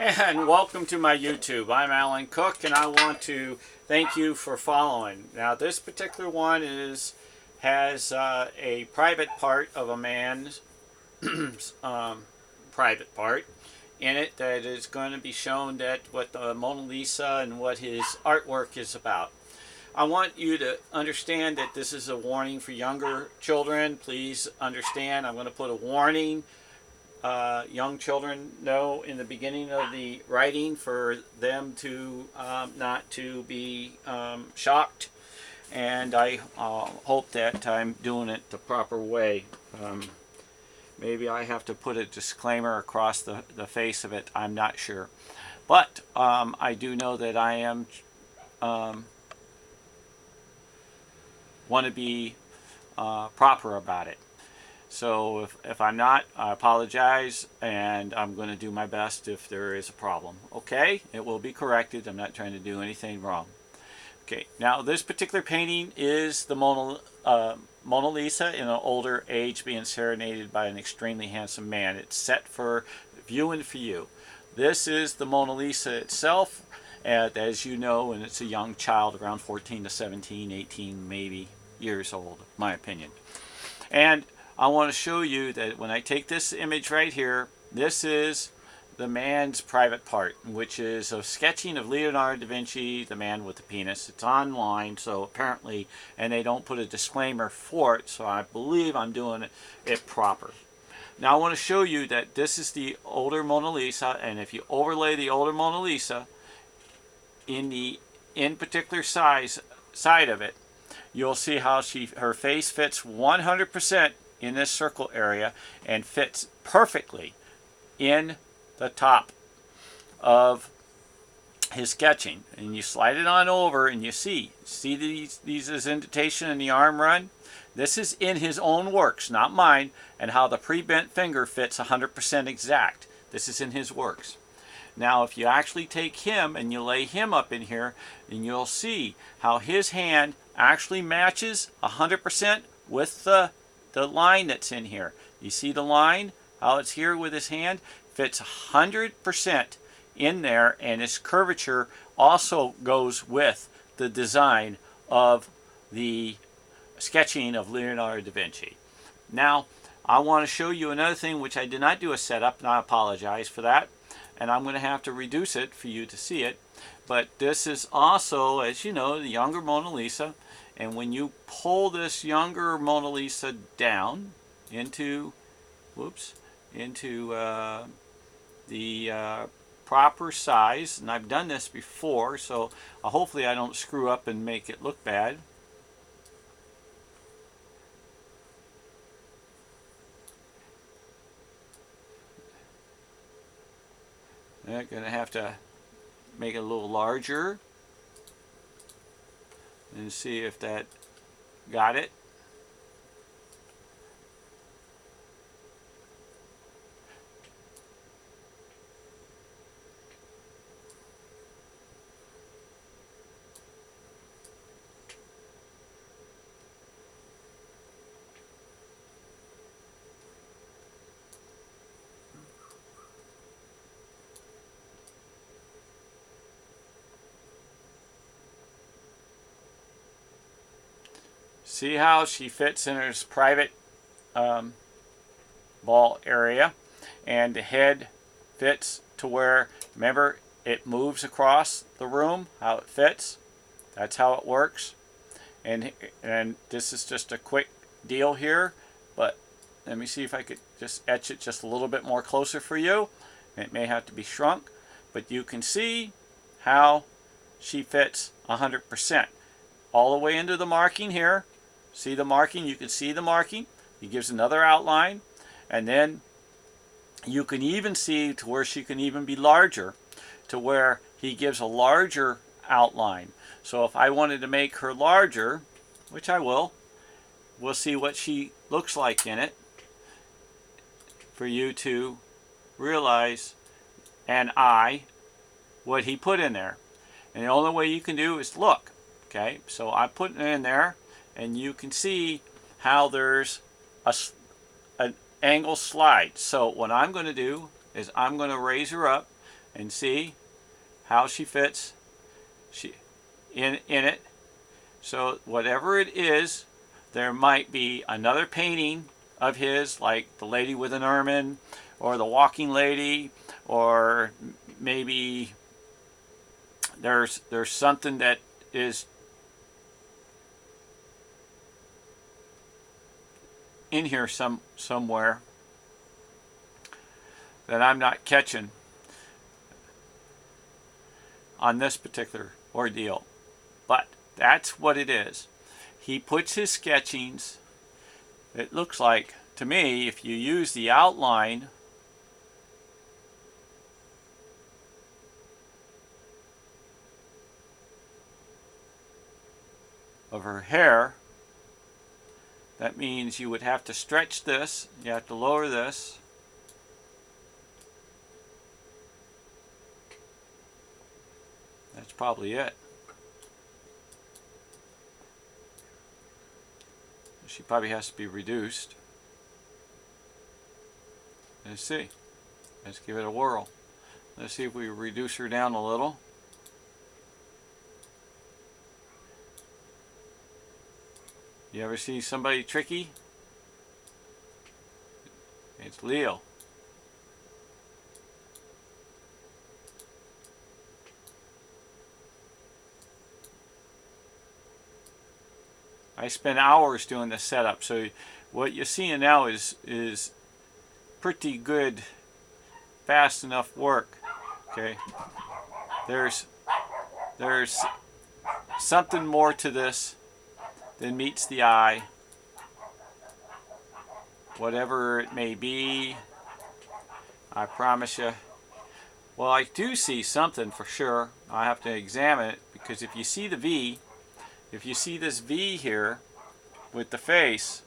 And welcome to my YouTube. I'm Alan Cook, and I want to thank you for following. Now, this particular one has a private part of a man's private part in it that is going to be shown that what the Mona Lisa and what his artwork is about. I want you to understand that this is a warning for younger children. Please understand, I'm going to put a warning. Young children know in the beginning of the writing for them to not to be shocked, and I hope that I'm doing it the proper way. Maybe I have to put a disclaimer across the face of it, I'm not sure, but I do know that I am want to be proper about it. So if I'm not, I apologize, and I'm going to do my best if there is a problem. Okay? It will be corrected. I'm not trying to do anything wrong. Okay, now this particular painting is the Mona Lisa in an older age being serenaded by an extremely handsome man. It's set for viewing for you. This is the Mona Lisa itself, as you know, and it's a young child around 14 to 17, 18 maybe years old, in my opinion. And I want to show you that when I take this image right here, this is the man's private part, which is a sketching of Leonardo Da Vinci, the man with the penis. It's online, so apparently, and they don't put a disclaimer for it, so I believe I'm doing it proper. Now I want to show you that this is the older Mona Lisa, and if you overlay the older Mona Lisa in the particular side of it, you'll see how her face fits 100% in this circle area and fits perfectly in the top of his sketching. And you slide it on over and you see these is indentation in the arm run. This is in his own works, not mine, and how the pre-bent finger fits 100% exact. This is in his works. Now if you actually take him and you lay him up in here, then you'll see how his hand actually matches 100% with the line that's in here. You see the line, how it's here with his hand? Fits 100% in there, and its curvature also goes with the design of the sketching of Leonardo da Vinci. Now, I want to show you another thing which I did not do a setup, and I apologize for that. And I'm going to have to reduce it for you to see it. But this is also, as you know, the younger Mona Lisa. And when you pull this younger Mona Lisa down into, the proper size, and I've done this before, so hopefully I don't screw up and make it look bad. I'm going to have to make it a little larger and see if that got it. See how she fits in her private ball area, and the head fits to where, remember, it moves across the room, how it fits. That's how it works. And this is just a quick deal here, but let me see if I could just etch it just a little bit more closer for you. It may have to be shrunk, but you can see how she fits 100%. All the way into the marking here. See the marking? You can see the marking. He gives another outline, and then you can even see to where she can even be larger, to where he gives a larger outline. So if I wanted to make her larger, which I will, we'll see what she looks like in it for you to realize, and what he put in there. And the only way you can do is look. Okay, so I put it in there, and you can see how there's an angle slide. So what I'm going to do is I'm going to raise her up and see how she fits in it. So whatever it is, there might be another painting of his, like the lady with an ermine, or the walking lady, or maybe there's something that is in here somewhere that I'm not catching on this particular ordeal. But that's what it is. He puts his sketchings, it looks like to me, if you use the outline of her hair, that means you would have to stretch this, you have to lower this, that's probably it. She probably has to be reduced. Let's see. Let's give it a whirl. Let's see if we reduce her down a little. You ever see somebody tricky? It's Leo. I spent hours doing the setup, so what you're seeing now is pretty good, fast enough work. Okay, there's something more to this than meets the eye, whatever it may be. I promise you. Well, I do see something for sure. I have to examine it, because if you see the V, if you see this V here with the face,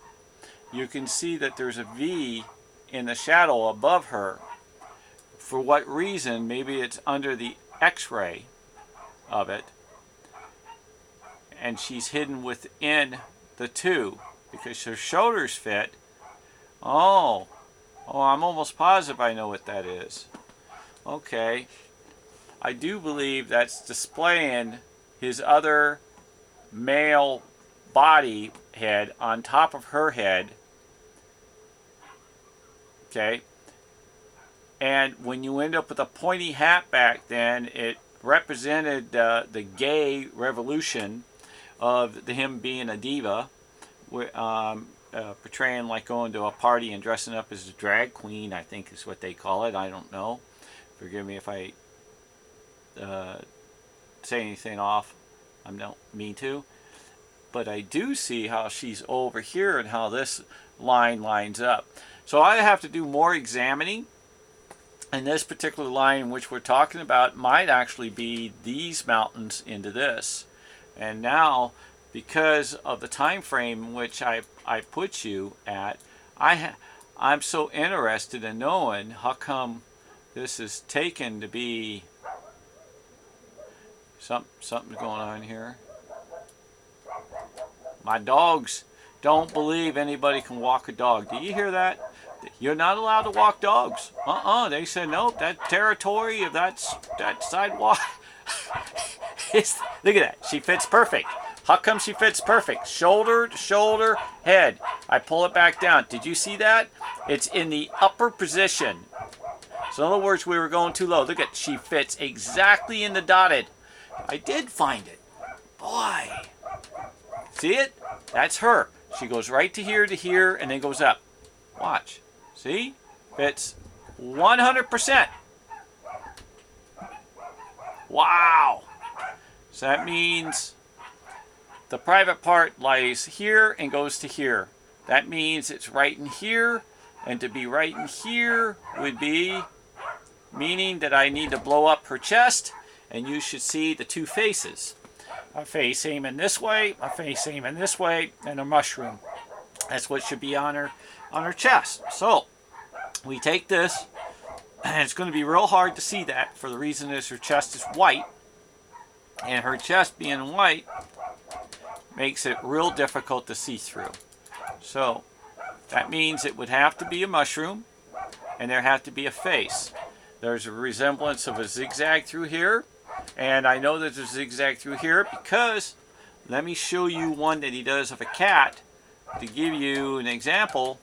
you can see that there's a V in the shadow above her. For what reason? Maybe it's under the X-ray of it, and she's hidden within the two because her shoulders fit. Oh, I'm almost positive I know what that is. Okay, I do believe that's displaying his other male body head on top of her head. Okay, and when you end up with a pointy hat back then, it represented the gay revolution of him being a diva, portraying like going to a party and dressing up as a drag queen, I think is what they call it. I don't know. Forgive me if I say anything off. I don't mean to. But I do see how she's over here and how this line lines up. So I have to do more examining. And this particular line in which we're talking about might actually be these mountains into this. And now, because of the time frame in which I put you at, I'm so interested in knowing how come this is taken to be something's going on here. My dogs don't believe anybody can walk a dog. Do you hear that? You're not allowed to walk dogs. They said nope. That territory of that sidewalk. Look at that. She fits perfect. How come she fits perfect? Shoulder to shoulder, head. I pull it back down. Did you see that? It's in the upper position. So in other words, we were going too low. Look at, she fits exactly in the dotted. I did find it. Boy. See it? That's her. She goes right to here, and then goes up. Watch. See? Fits 100%. Wow. So that means the private part lies here and goes to here. That means it's right in here, and to be right in here would be meaning that I need to blow up her chest, and you should see the two faces. A face aiming this way, a face aiming this way, and a mushroom. That's what should be on her chest. So we take this, and it's going to be real hard to see that for the reason is her chest is white, and her chest being white makes it real difficult to see through. So that means it would have to be a mushroom, and there have to be a face. There's a resemblance of a zigzag through here. And I know there's a zigzag through here because let me show you one that he does of a cat to give you an example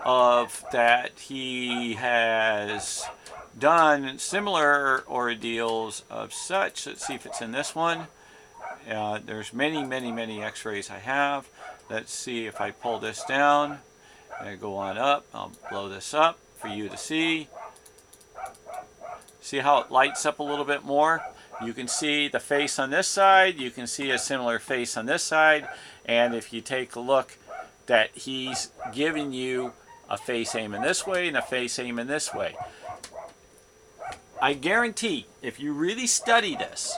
of that he has done similar ordeals of such. Let's see if it's in this one. There's many x-rays I have. Let's see if I pull this down and go on up. I'll blow this up for you to see. See how it lights up a little bit more? You can see the face on this side. You can see a similar face on this side. And if you take a look, that he's giving you a face aiming this way and a face aiming this way. I guarantee, if you really study this,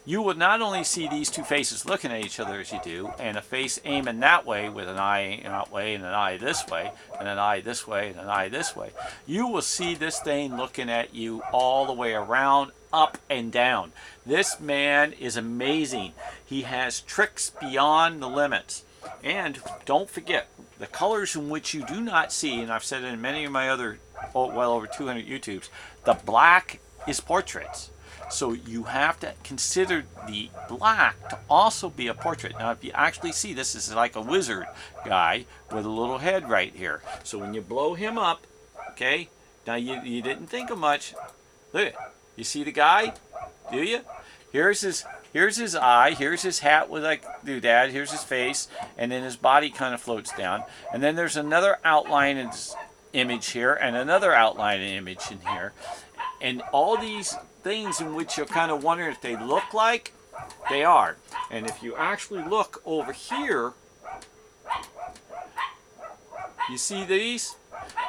you would not only see these two faces looking at each other as you do, and a face aiming that way with an eye that way and an eye this way, and an eye this way and an eye this way. You will see this thing looking at you all the way around, up and down. This man is amazing. He has tricks beyond the limits. And don't forget, the colors in which you do not see, and I've said it in many of my other, well over 200 YouTubes, the black is portraits. So you have to consider the black to also be a portrait. Now if you actually see, this is like a wizard guy with a little head right here. So when you blow him up, okay, now you didn't think of much. Look at it. You see the guy? Do you? Here's his eye, here's his hat with like doodad, here's his face, and then his body kind of floats down. And then there's another outline in this image here, and another outline image in here. And all these things in which you're kind of wondering if they look like, they are. And if you actually look over here, you see these?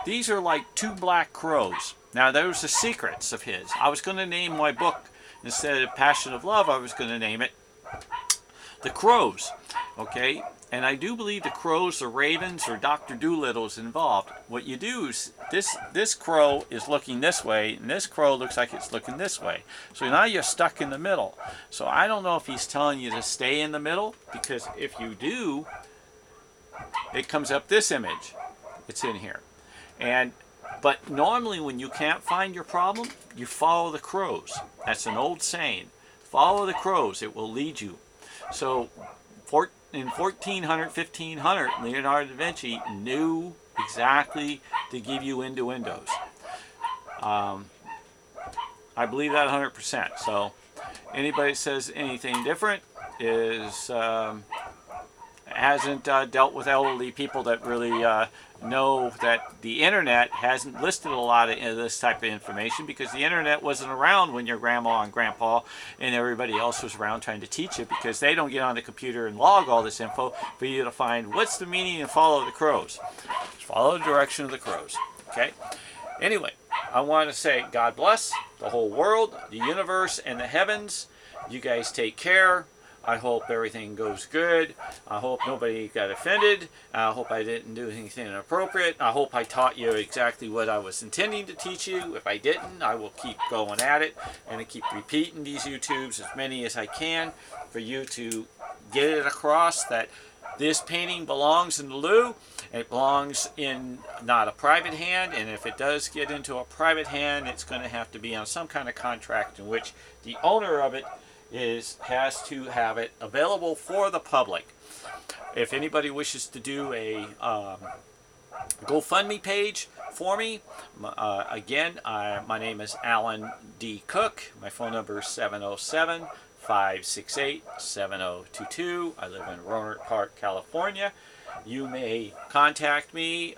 These are like two black crows. Now those are secrets of his. I was going to name my book, instead of Passion of Love, I was going to name it The Crows. Okay? And I do believe the crows, the ravens, or Dr. Dolittle is involved. What you do is, this crow is looking this way, and this crow looks like it's looking this way. So now you're stuck in the middle. So I don't know if he's telling you to stay in the middle, because if you do, it comes up this image. It's in here. But normally when you can't find your problem, you follow the crows. That's an old saying. Follow the crows, it will lead you. So in 1400, 1500, Leonardo da Vinci knew exactly to give you innuendos. I believe that 100%. So anybody that says anything different is hasn't dealt with elderly people that really know that the internet hasn't listed a lot of this type of information, because the internet wasn't around when your grandma and grandpa and everybody else was around trying to teach it, because they don't get on the computer and log all this info for you to find what's the meaning and follow the crows. Just follow the direction of the crows. Okay? Anyway, I want to say God bless the whole world, the universe, and the heavens. You guys take care. I hope everything goes good. I hope nobody got offended. I hope I didn't do anything inappropriate. I hope I taught you exactly what I was intending to teach you. If I didn't, I will keep going at it and keep repeating these YouTubes, as many as I can, for you to get it across that this painting belongs in the loo. It belongs in not a private hand, and if it does get into a private hand, it's going to have to be on some kind of contract in which the owner of it has to have it available for the public. If anybody wishes to do a GoFundMe page for me, again, my name is Alan D. Cook. My phone number is 707-568-7022. I live in Rohnert Park, California. You may contact me.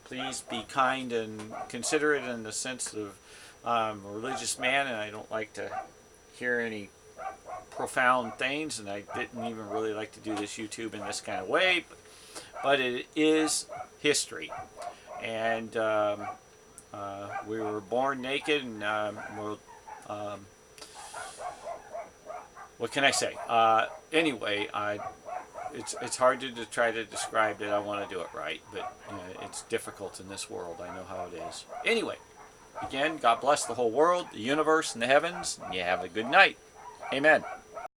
Please be kind and considerate in the sense of I'm a religious man, and I don't like to hear any profound things, and I didn't even really like to do this YouTube in this kind of way, but it is history, and we were born naked, and what can I say? Anyway, it's hard to try to describe it. I want to do it right, but it's difficult in this world. I know how it is. Anyway, again, God bless the whole world, the universe, and the heavens, and you have a good night. Amen.